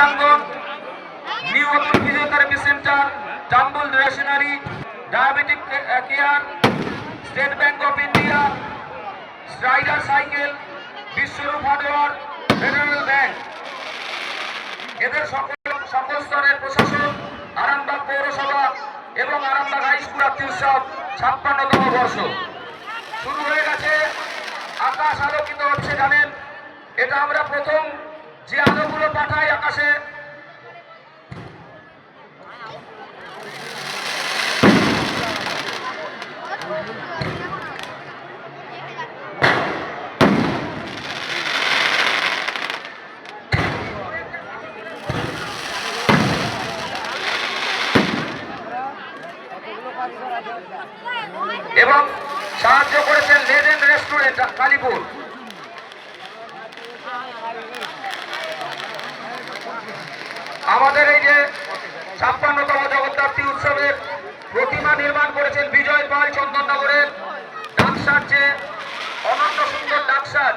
ক্রীড়াঙ্গন, new Atul physiotherapy centre, Jambul রেশনারি, diabetic care, State Bank of India, strider cycle, Bishwarup hardware, Federal Bank, এদের সকল স্তরের প্রশাসন, আরামবাগ পৌরসভা এবং আরামবাগ হাই স্কুল আত্মীয় উৎসব 56তম বর্ষ শুরু হয়ে গেছে। আকাশ আলোকিত হচ্ছে, জানেন এটা আমরা প্রথম যে আলোগুলো পাঠাই আকাশে, এবং সাহায্য করেছেন লেজেন্ড রেস্টুরেন্ট কালীপুর। আমাদের এই যে 56তম জগদ্ধাত্রী উৎসবের প্রতিমা নির্মাণ করেছেন বিজয় পাল চন্দননগরের। ডাকসাজ, যে অনন্য সুন্দর ডাকসাজ,